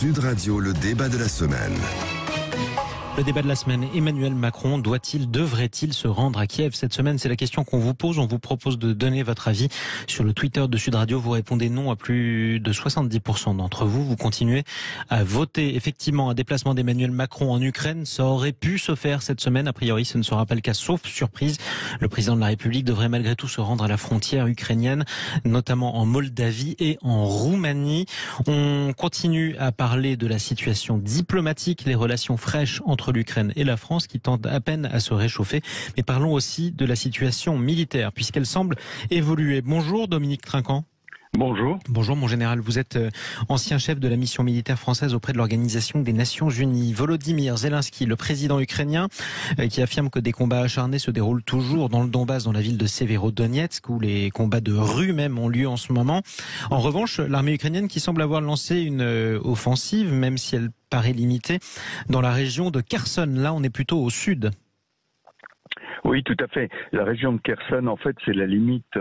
Sud Radio, le débat de la semaine. Le débat de la semaine, Emmanuel Macron devrait-il se rendre à Kiev cette semaine? C'est la question qu'on vous pose. On vous propose de donner votre avis sur le Twitter de Sud Radio. Vous répondez non à plus de 70% d'entre vous. Vous continuez à voter. Effectivement, un déplacement d'Emmanuel Macron en Ukraine, ça aurait pu se faire cette semaine. A priori, ce ne sera pas le cas, sauf surprise. Le président de la République devrait malgré tout se rendre à la frontière ukrainienne, notamment en Moldavie et en Roumanie. On continue à parler de la situation diplomatique, les relations fraîches entre l'Ukraine et la France qui tendent à peine à se réchauffer. Mais parlons aussi de la situation militaire, puisqu'elle semble évoluer. Bonjour Dominique Trinquant. Bonjour. Bonjour mon général, vous êtes ancien chef de la mission militaire française auprès de l'Organisation des Nations Unies. Volodymyr Zelensky, le président ukrainien, qui affirme que des combats acharnés se déroulent toujours dans le Donbass, dans la ville de Severodonetsk, où les combats de rue même ont lieu en ce moment. En revanche, l'armée ukrainienne qui semble avoir lancé une offensive, même si elle paraît limitée, dans la région de Kherson. Là, on est plutôt au sud. Oui, tout à fait. La région de Kherson, en fait, c'est la limite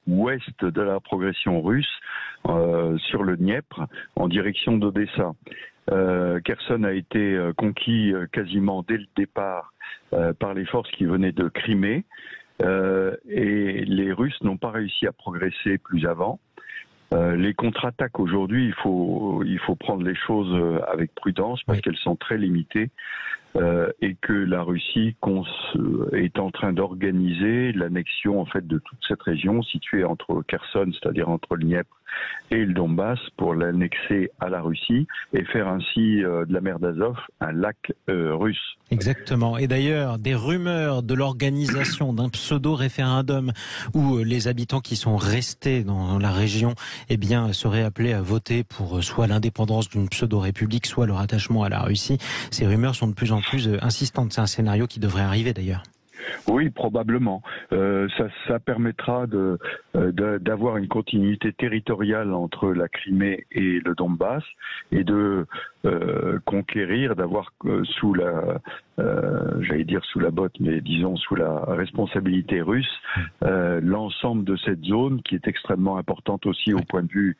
ouest de la progression russe sur le Dniepr, en direction d'Odessa. Kherson a été conquis quasiment dès le départ par les forces qui venaient de Crimée, et les Russes n'ont pas réussi à progresser plus avant. Les contre-attaques aujourd'hui, il faut prendre les choses avec prudence parce qu'elles sont très limitées. Et que la Russie est en train d'organiser l'annexion en fait de toute cette région située entre Kherson, c'est-à-dire entre le Dniepr et le Donbass, pour l'annexer à la Russie et faire ainsi de la mer d'Azov un lac russe. Exactement. Et d'ailleurs, des rumeurs de l'organisation d'un pseudo-référendum où les habitants qui sont restés dans la région seraient appelés à voter pour soit l'indépendance d'une pseudo-république, soit le rattachement à la Russie. Ces rumeurs sont de plus en plus insistantes. C'est un scénario qui devrait arriver d'ailleurs. Oui, probablement. Ça permettra d'avoir une continuité territoriale entre la Crimée et le Donbass et de conquérir, d'avoir sous la botte, mais disons sous la responsabilité russe, l'ensemble de cette zone qui est extrêmement importante aussi au point de vue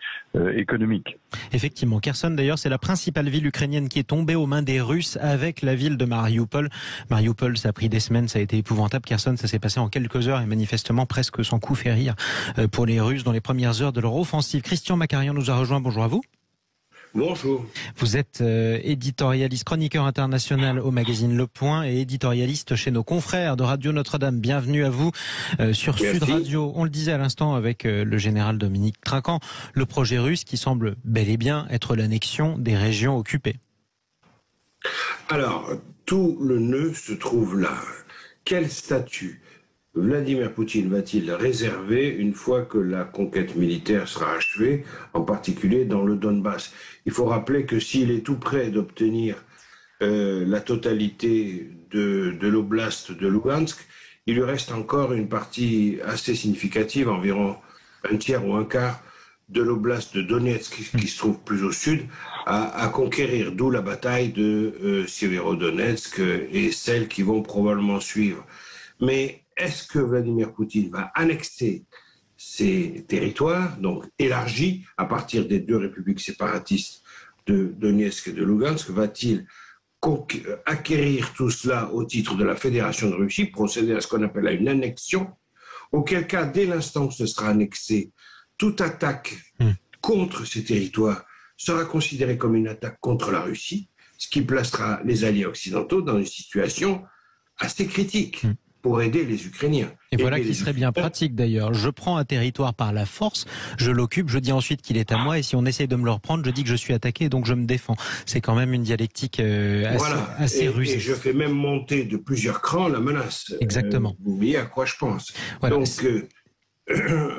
économique. Effectivement, Kherson d'ailleurs c'est la principale ville ukrainienne qui est tombée aux mains des Russes avec la ville de Mariupol. Mariupol, ça a pris des semaines, ça a été épouvantable. Kherson, ça s'est passé en quelques heures et manifestement presque sans coup férir pour les Russes dans les premières heures de leur offensive. Christian Macarian nous a rejoint, bonjour à vous. Bonjour. Vous êtes éditorialiste, chroniqueur international au magazine Le Point et éditorialiste chez nos confrères de Radio Notre-Dame. Bienvenue à vous sur Merci. Sud Radio. On le disait à l'instant avec le général Dominique Trinquant, le projet russe qui semble bel et bien être l'annexion des régions occupées. Alors, tout le nœud se trouve là. Quel statut Vladimir Poutine va-t-il réserver une fois que la conquête militaire sera achevée, en particulier dans le Donbass? Il faut rappeler que s'il est tout près d'obtenir la totalité de l'oblast de Lugansk, il lui reste encore une partie assez significative, environ un tiers ou un quart de l'oblast de Donetsk, qui se trouve plus au sud, à conquérir, d'où la bataille de Severodonetsk et celles qui vont probablement suivre. Mais est-ce que Vladimir Poutine va annexer ces territoires, donc élargis à partir des deux républiques séparatistes de Donetsk et de Lugansk? Va-t-il acquérir tout cela au titre de la Fédération de Russie, procéder à ce qu'on appelle une annexion, auquel cas, dès l'instant où ce sera annexé, toute attaque contre ces territoires sera considérée comme une attaque contre la Russie, ce qui placera les alliés occidentaux dans une situation assez critique pour aider les Ukrainiens. Et voilà qui serait bien pratique d'ailleurs. Je prends un territoire par la force, je l'occupe, je dis ensuite qu'il est à moi, et si on essaye de me le reprendre, je dis que je suis attaqué, donc je me défends. C'est quand même une dialectique assez rusée. Et je fais même monter de plusieurs crans la menace. Exactement. Vous voyez à quoi je pense. Voilà. Donc,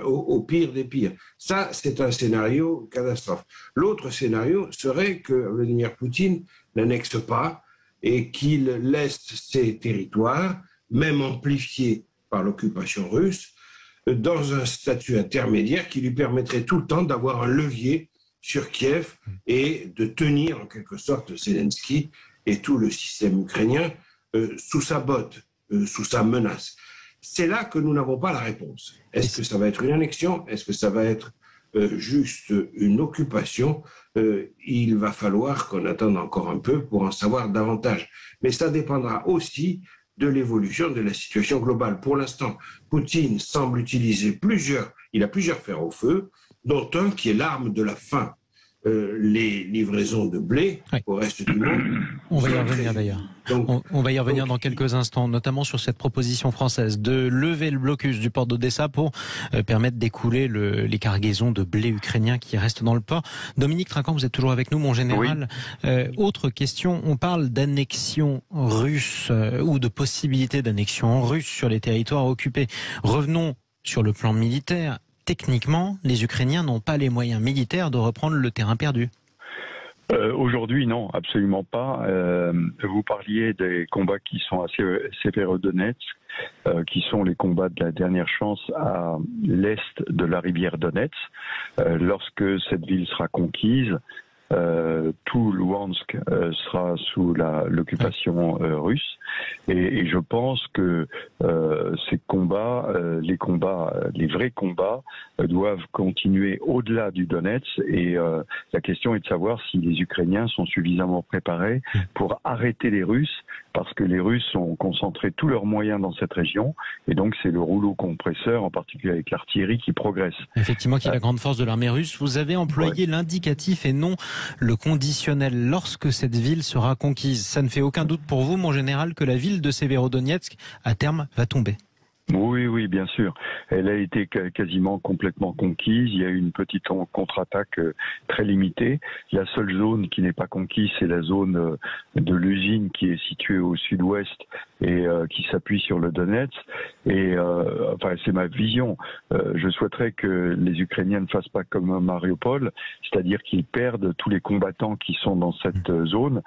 au pire des pires. Ça, c'est un scénario catastrophe. L'autre scénario serait que Vladimir Poutine n'annexe pas et qu'il laisse ces territoires, même amplifiés par l'occupation russe, dans un statut intermédiaire qui lui permettrait tout le temps d'avoir un levier sur Kiev et de tenir en quelque sorte Zelensky et tout le système ukrainien sous sa botte, sous sa menace. C'est là que nous n'avons pas la réponse. Est-ce que ça va être une annexion? Est-ce que ça va être juste une occupation, il va falloir qu'on attende encore un peu pour en savoir davantage. Mais ça dépendra aussi de l'évolution de la situation globale. Pour l'instant, Poutine semble utiliser il a plusieurs fers au feu, dont un qui est l'arme de la faim. Les livraisons de blé au reste du monde. On va y revenir d'ailleurs. On va y revenir dans quelques instants, notamment sur cette proposition française de lever le blocus du port d'Odessa pour permettre d'écouler les cargaisons de blé ukrainien qui restent dans le port. Dominique Trinquant, vous êtes toujours avec nous, mon général. Oui. Autre question, on parle d'annexion russe ou de possibilité d'annexion russe sur les territoires occupés. Revenons sur le plan militaire. Techniquement, les Ukrainiens n'ont pas les moyens militaires de reprendre le terrain perdu. Aujourd'hui, non, absolument pas. Vous parliez des combats qui sont à Severodonetsk, qui sont les combats de la dernière chance à l'est de la rivière Donetsk. Lorsque cette ville sera conquise, tout Louhansk sera sous l'occupation russe, et je pense que ces combats, les vrais combats, doivent continuer au-delà du Donetsk, et la question est de savoir si les Ukrainiens sont suffisamment préparés pour arrêter les Russes, parce que les Russes ont concentré tous leurs moyens dans cette région, et donc c'est le rouleau compresseur, en particulier avec l'artillerie, qui progresse. Effectivement, qui est la grande force de l'armée russe. Vous avez employé l'indicatif et non le conditionnel. Lorsque cette ville sera conquise, ça ne fait aucun doute pour vous, mon général, que la ville de Severodonetsk, à terme, va tomber. Oui, bien sûr. Elle a été quasiment complètement conquise. Il y a eu une petite contre-attaque très limitée. La seule zone qui n'est pas conquise, c'est la zone de l'usine qui est située au sud-ouest et qui s'appuie sur le Donetsk. Et c'est ma vision. Je souhaiterais que les Ukrainiens ne fassent pas comme Mariupol, c'est-à-dire qu'ils perdent tous les combattants qui sont dans cette zone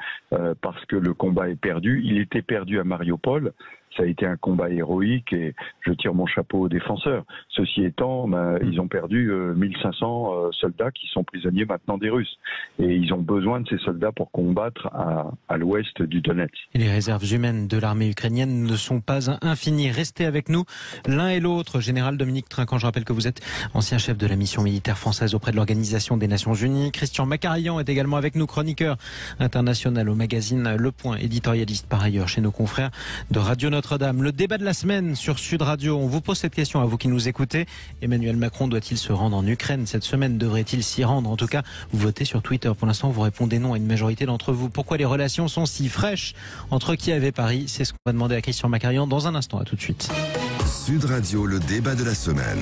parce que le combat est perdu. Il était perdu à Mariupol. Ça a été un combat héroïque et je tire mon chapeau aux défenseurs. Ceci étant, ils ont perdu 1500 soldats qui sont prisonniers maintenant des Russes. Et ils ont besoin de ces soldats pour combattre à l'ouest du Donetsk. Et les réserves humaines de l'armée ukrainienne ne sont pas infinies. Restez avec nous l'un et l'autre. Général Dominique Trinquant, je rappelle que vous êtes ancien chef de la mission militaire française auprès de l'Organisation des Nations Unies. Christian Macarian est également avec nous, chroniqueur international au magazine Le Point, éditorialiste par ailleurs chez nos confrères de Radio Notre-Dame. Le débat de la semaine sur Sud Radio. On vous pose cette question à vous qui nous écoutez. Emmanuel Macron doit-il se rendre en Ukraine cette semaine? Devrait-il s'y rendre? En tout cas, vous votez sur Twitter. Pour l'instant, vous répondez non à une majorité d'entre vous. Pourquoi les relations sont si fraîches entre Kiev et Paris? C'est ce qu'on va demander à Christian Macarian dans un instant. À tout de suite. Sud Radio, le débat de la semaine.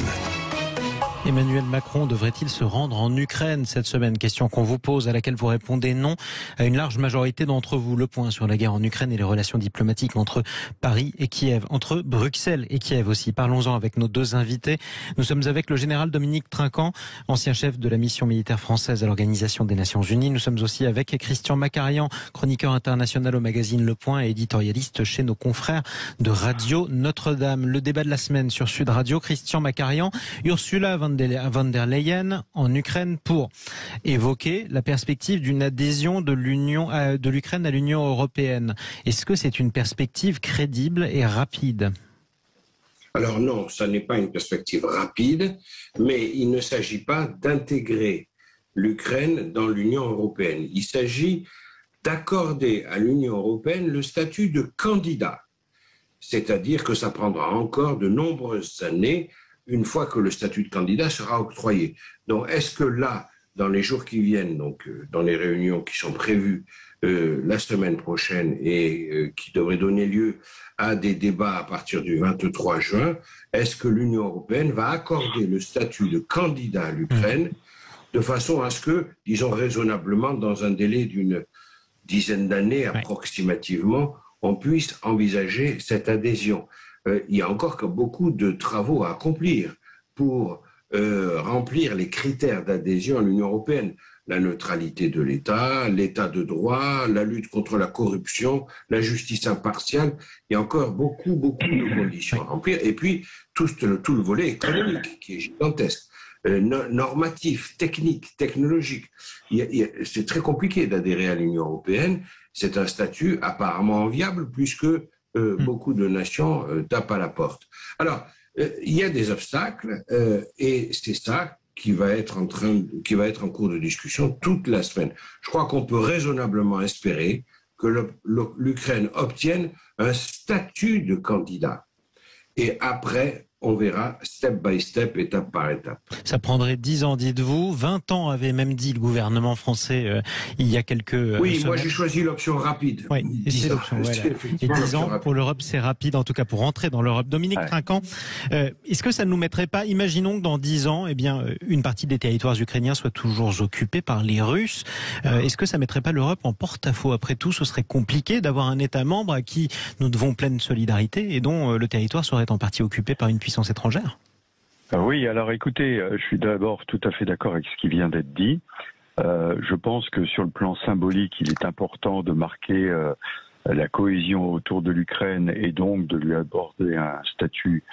Emmanuel Macron devrait-il se rendre en Ukraine cette semaine? Question qu'on vous pose, à laquelle vous répondez non à une large majorité d'entre vous. Le point sur la guerre en Ukraine et les relations diplomatiques entre Paris et Kiev, entre Bruxelles et Kiev aussi. Parlons-en avec nos deux invités. Nous sommes avec le général Dominique Trinquant, ancien chef de la mission militaire française à l'Organisation des Nations Unies. Nous sommes aussi avec Christian Macarian, chroniqueur international au magazine Le Point et éditorialiste chez nos confrères de Radio Notre-Dame. Le débat de la semaine sur Sud Radio. Christian Macarian, Ursula von der Leyen en Ukraine pour évoquer la perspective d'une adhésion de l'Ukraine à l'Union européenne. Est-ce que c'est une perspective crédible et rapide? Alors non, ça n'est pas une perspective rapide, mais il ne s'agit pas d'intégrer l'Ukraine dans l'Union européenne. Il s'agit d'accorder à l'Union européenne le statut de candidat. C'est-à-dire que ça prendra encore de nombreuses années une fois que le statut de candidat sera octroyé. Donc, est-ce que là, dans les jours qui viennent, donc dans les réunions qui sont prévues la semaine prochaine et qui devraient donner lieu à des débats à partir du 23 juin, est-ce que l'Union européenne va accorder le statut de candidat à l'Ukraine de façon à ce que, disons raisonnablement, dans un délai d'une dizaine d'années approximativement, on puisse envisager cette adhésion? Il y a encore beaucoup de travaux à accomplir pour remplir les critères d'adhésion à l'Union européenne. La neutralité de l'État, l'État de droit, la lutte contre la corruption, la justice impartiale. Il y a encore beaucoup de conditions à remplir. Et puis, tout le volet économique qui est gigantesque, normatif, technique, technologique. C'est très compliqué d'adhérer à l'Union européenne. C'est un statut apparemment enviable puisque beaucoup de nations tapent à la porte. Alors, il y a des obstacles et c'est ça qui va être en cours de discussion toute la semaine. Je crois qu'on peut raisonnablement espérer que l'Ukraine obtienne un statut de candidat. Et après, on verra step by step, étape par étape. Ça prendrait 10 ans, dites-vous. 20 ans avait même dit le gouvernement français il y a quelques semaines. Moi j'ai choisi l'option rapide. Oui, c'est l'option. Voilà. Et 10 ans pour l'Europe, c'est rapide, en tout cas pour rentrer dans l'Europe. Dominique Trinquant, est-ce que ça ne nous mettrait pas, imaginons que dans 10 ans, une partie des territoires ukrainiens soit toujours occupée par les Russes. Est-ce que ça ne mettrait pas l'Europe en porte-à-faux? Après tout, ce serait compliqué d'avoir un État membre à qui nous devons pleine solidarité et dont le territoire serait en partie occupé par une puissance étrangère. Oui, alors écoutez, je suis d'abord tout à fait d'accord avec ce qui vient d'être dit. Je pense que sur le plan symbolique, il est important de marquer la cohésion autour de l'Ukraine et donc de lui aborder un statut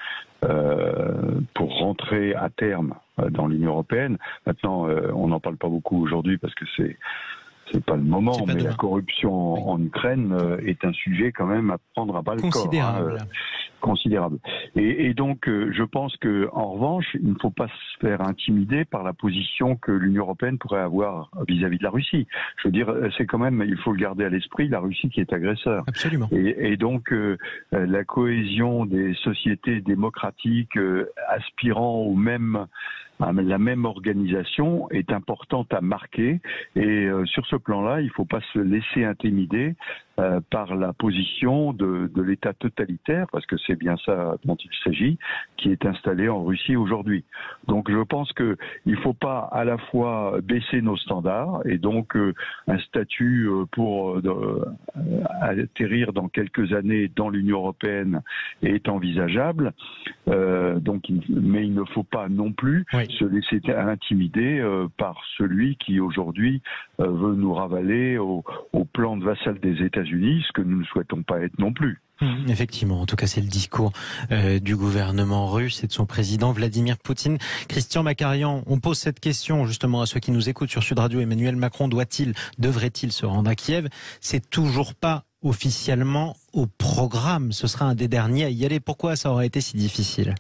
pour rentrer à terme dans l'Union européenne. Maintenant, on n'en parle pas beaucoup aujourd'hui parce que c'est pas le moment, mais la corruption en Ukraine est un sujet quand même à prendre à bas le corps. Considérable. Et donc, je pense que, en revanche, il ne faut pas se faire intimider par la position que l'Union européenne pourrait avoir vis-à-vis de la Russie. Je veux dire, c'est quand même, il faut le garder à l'esprit, la Russie qui est agresseur. Absolument. Et donc, la cohésion des sociétés démocratiques aspirant à la même organisation est importante à marquer. Et sur ce plan-là, il ne faut pas se laisser intimider par la position de l'État totalitaire, parce que c'est bien ça dont il s'agit, qui est installé en Russie aujourd'hui. Donc je pense que il faut pas à la fois baisser nos standards et donc un statut pour atterrir dans quelques années dans l'Union européenne est envisageable. Mais il ne faut pas non plus se laisser intimider par celui qui aujourd'hui veut nous ravaler au plan de vassal des États-Unis, ce que nous ne souhaitons pas être non plus. Effectivement, en tout cas c'est le discours du gouvernement russe et de son président Vladimir Poutine. Christian Macarian, on pose cette question justement à ceux qui nous écoutent sur Sud Radio. Emmanuel Macron devrait-il se rendre à Kiev? C'est toujours pas officiellement au programme, ce sera un des derniers à y aller. Pourquoi ça aurait été si difficile?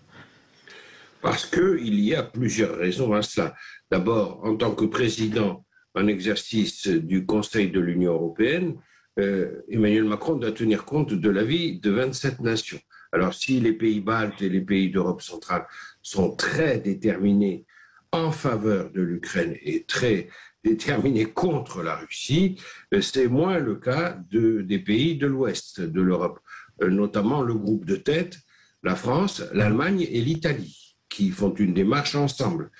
Parce qu'il y a plusieurs raisons à cela. D'abord, en tant que président en exercice du Conseil de l'Union européenne, Emmanuel Macron doit tenir compte de l'avis de 27 nations. Alors si les pays baltes et les pays d'Europe centrale sont très déterminés en faveur de l'Ukraine et très déterminés contre la Russie, c'est moins le cas des pays de l'Ouest de l'Europe, notamment le groupe de tête, la France, l'Allemagne et l'Italie, qui font une démarche ensemble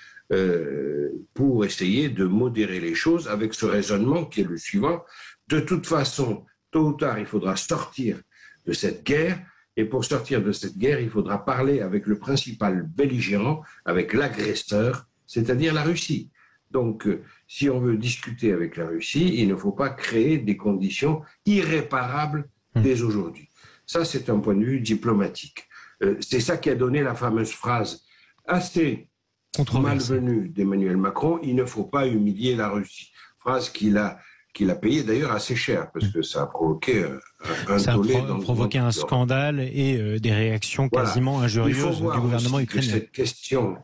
pour essayer de modérer les choses avec ce raisonnement qui est le suivant. De toute façon, tôt ou tard, il faudra sortir de cette guerre. Et pour sortir de cette guerre, il faudra parler avec le principal belligérant, avec l'agresseur, c'est-à-dire la Russie. Donc, si on veut discuter avec la Russie, il ne faut pas créer des conditions irréparables dès aujourd'hui. Ça, c'est un point de vue diplomatique. C'est ça qui a donné la fameuse phrase assez malvenue d'Emmanuel Macron, il ne faut pas humilier la Russie. Phrase qu'il a payé d'ailleurs assez cher, parce que ça a provoqué un tollé. Ça a provoqué un scandale et des réactions quasiment injurieuses du gouvernement ukrainien. Cette question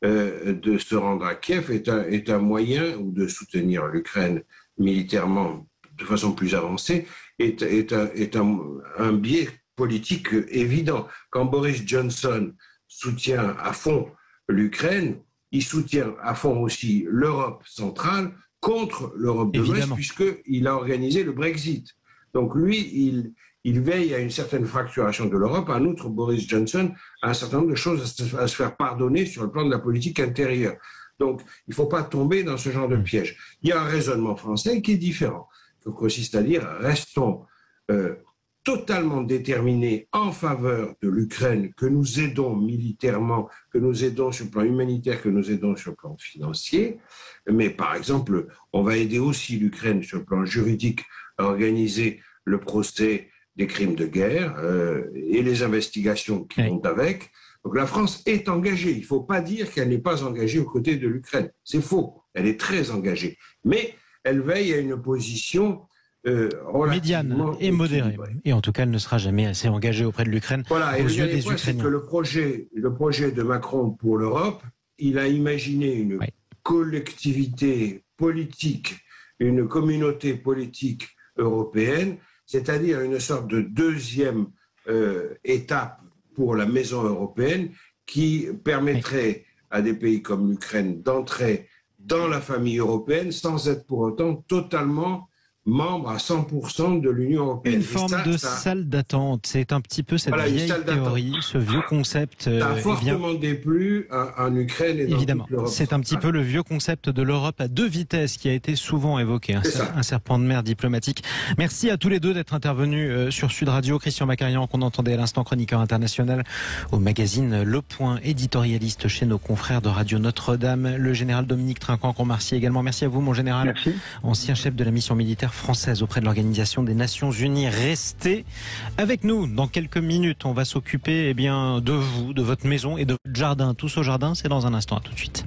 de se rendre à Kiev est un moyen, ou de soutenir l'Ukraine militairement de façon plus avancée, est un biais politique évident. Quand Boris Johnson soutient à fond l'Ukraine, il soutient à fond aussi l'Europe centrale contre l'Europe de l'Ouest, puisqu'il a organisé le Brexit. Donc lui, il veille à une certaine fracturation de l'Europe. En outre, Boris Johnson a un certain nombre de choses à se faire pardonner sur le plan de la politique intérieure. Donc il ne faut pas tomber dans ce genre de piège. Il y a un raisonnement français qui est différent, qui consiste à dire restons totalement déterminés en faveur de l'Ukraine, que nous aidons militairement, que nous aidons sur le plan humanitaire, que nous aidons sur le plan financier. Mais par exemple, on va aider aussi l'Ukraine sur le plan juridique à organiser le procès des crimes de guerre et les investigations qui vont avec. Donc la France est engagée. Il ne faut pas dire qu'elle n'est pas engagée aux côtés de l'Ukraine. C'est faux. Elle est très engagée. Mais elle veille à une position médiane et modérée. Et en tout cas, elle ne sera jamais assez engagée auprès de l'Ukraine. Voilà, aux yeux des Ukrainiens. C'est que le projet de Macron pour l'Europe il a imaginé une collectivité politique, une communauté politique européenne, c'est-à-dire une sorte de deuxième étape pour la maison européenne qui permettrait à des pays comme l'Ukraine d'entrer dans la famille européenne sans être pour autant totalement membre à 100% de l'Union européenne. Une forme de salle d'attente, c'est un petit peu cette vieille théorie, ce vieux concept. Ça a fortement déplu en Ukraine et dans toute l'Europe. C'est un petit peu le vieux concept de l'Europe à deux vitesses qui a été souvent évoqué, un serpent de mer diplomatique. Merci à tous les deux d'être intervenus sur Sud Radio. Christian Macarian, qu'on entendait à l'instant, chroniqueur international au magazine Le Point, éditorialiste chez nos confrères de Radio Notre-Dame. Le général Dominique Trinquant, qu'on remercie également. Merci à vous, mon général. Merci. Ancien chef de la mission militaire française auprès de l'Organisation des Nations Unies. Restez avec nous. Dans quelques minutes, on va s'occuper de vous, de votre maison et de votre jardin. Tous au jardin, c'est dans un instant. À tout de suite.